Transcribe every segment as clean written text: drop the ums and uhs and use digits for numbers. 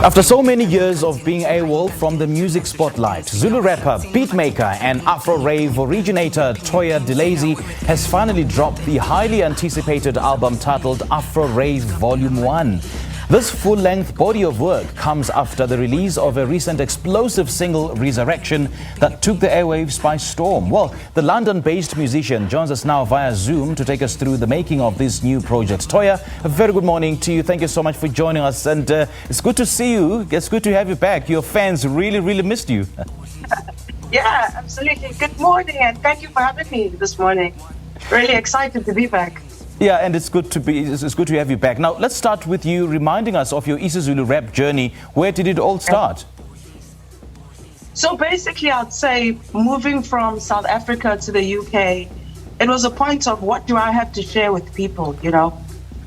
After so many years of being AWOL from the music spotlight, Zulu rapper, beatmaker and AfroRave originator Toya Delazy has finally dropped the highly anticipated album titled AfroRave Volume.1. This full-length body of work comes after the release of a recent explosive single, Resurrection, that took the airwaves by storm. Well, the London-based musician joins us now via Zoom to take us through the making of this new project. Toya, a very good morning to you. Thank you so much for joining us. And it's good to see you. It's good to have you back. Your fans really missed you. Yeah, absolutely. Good morning, and thank you for having me this morning. Really excited to be back. Yeah, and it's good to have you back. Now, let's start with you reminding us of your Zulu rap journey. Where did it all start? So basically, I'd say moving from South Africa to the UK, it was a point of what do I have to share with people, you know?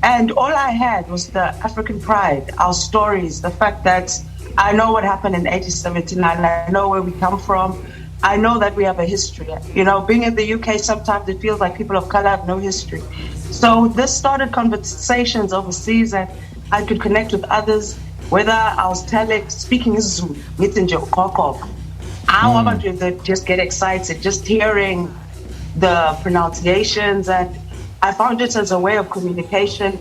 And all I had was the African pride, our stories, the fact that I know what happened in 1879, I know where we come from. I know that we have a history. You know, being in the UK, sometimes it feels like people of color have no history. So this started conversations overseas, and I could connect with others, whether I was speaking Zulu, I want to just get excited, just hearing the pronunciations, and I found it as a way of communication,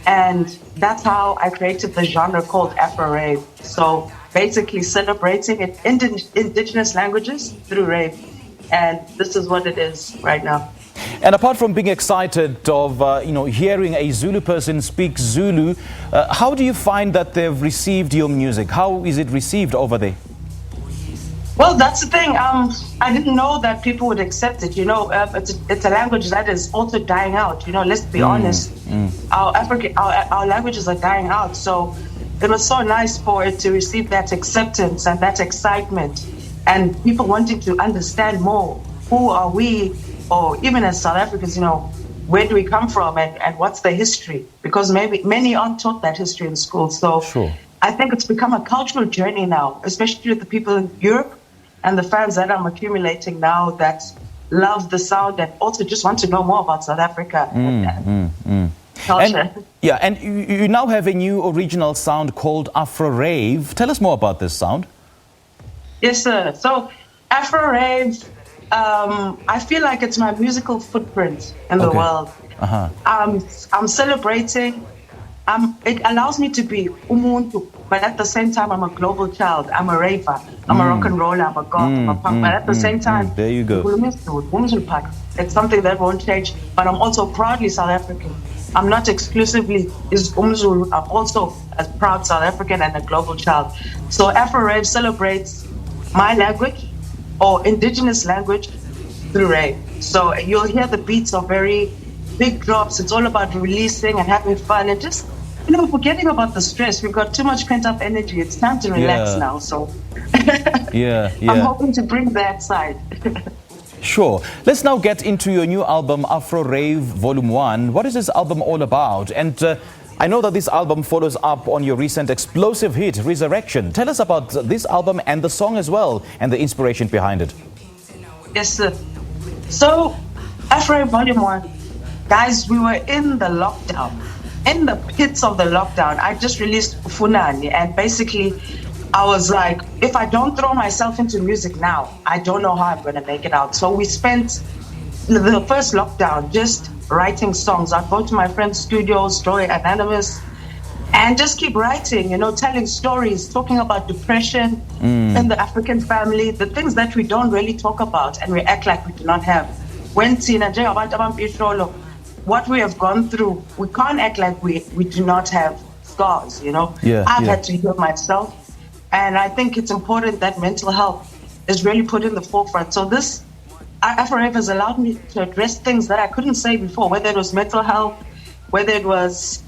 and that's how I created the genre called AfroRave. So basically celebrating indigenous languages through rave, and this is what it is right now. And apart from being excited of hearing a Zulu person speak Zulu, how do you find that they've received your music? How is it received over there? Well, that's the thing. I didn't know that people would accept it. You know, it's a language that is also dying out. You know, let's be honest. Our languages are dying out. So it was so nice for it to receive that acceptance and that excitement, and people wanting to understand more. Who are we? Or even as South Africans, you know, where do we come from and what's the history? Because maybe many aren't taught that history in school. So sure. I think it's become a cultural journey now, especially with the people in Europe and the fans that I'm accumulating now that love the sound and also just want to know more about South Africa culture. And you now have a new original sound called AfroRave. Tell us more about this sound. Yes, sir. So AfroRave, I feel like it's my musical footprint in the world. I'm celebrating. It allows me to be umuntu, but at the same time, I'm a global child. I'm a raver. I'm a rock and roller. I'm a goth. I'm a punk. But at the same time, there you go. It's something that won't change. But I'm also proudly South African. I'm not exclusively Zulu. I'm also a proud South African and a global child. So AfroRave celebrates my language, or indigenous language, through rave. So you'll hear the beats are very big drops. It's all about releasing and having fun and just, you know, forgetting about the stress. We've got too much pent-up energy. It's time to relax now. So I'm hoping to bring that side. Sure. Let's now get into your new album, AfroRave Volume.1. What is this album all about? And I know that this album follows up on your recent explosive hit, Resurrection. Tell us about this album and the song as well, and the inspiration behind it. Yes, sir. So, AfroRave Volume.1, guys, we were in the lockdown, in the pits of the lockdown. I just released Funani, and basically, I was like, if I don't throw myself into music now, I don't know how I'm going to make it out. So we spent the first lockdown just writing songs. I'd go to my friend's studios, Joy Anonymous, and just keep writing, you know, telling stories, talking about depression in the African family, the things that we don't really talk about and we act like we do not have. What we have gone through, we can't act like we do not have scars, you know. I've had to heal myself, and I think it's important that mental health is really put in the forefront. So this AfroRave has allowed me to address things that I couldn't say before, whether it was mental health, whether it was,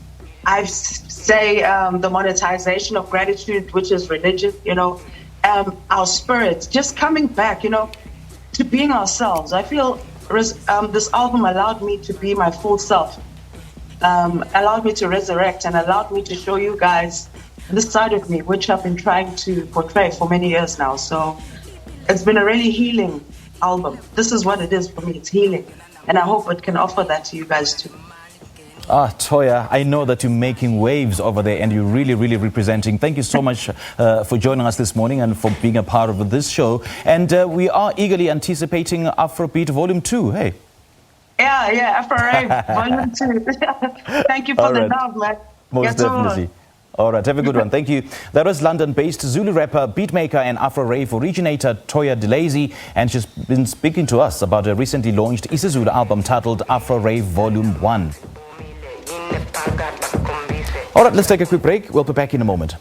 the monetization of gratitude, which is religion, you know, our spirits, just coming back, you know, to being ourselves. I feel this album allowed me to be my full self, allowed me to resurrect, and allowed me to show you guys this side of me, which I've been trying to portray for many years now. So it's been a really healing album. This is what it is for me. It's healing. and I hope it can offer that to you guys too. Toya, I know that you're making waves over there and you're really, really representing. Thank you so much for joining us this morning and for being a part of this show. And we are eagerly anticipating Afrobeat Volume.2. Hey. Yeah, AfroRave Volume.2. Thank you for the love, man. Most definitely. All right, have a good one. Thank you. That was London-based Zulu rapper, beatmaker and AfroRave originator Toya Delazy, and she's been speaking to us about her recently launched isiZulu album titled AfroRave Volume.1. All right, let's take a quick break. We'll be back in a moment.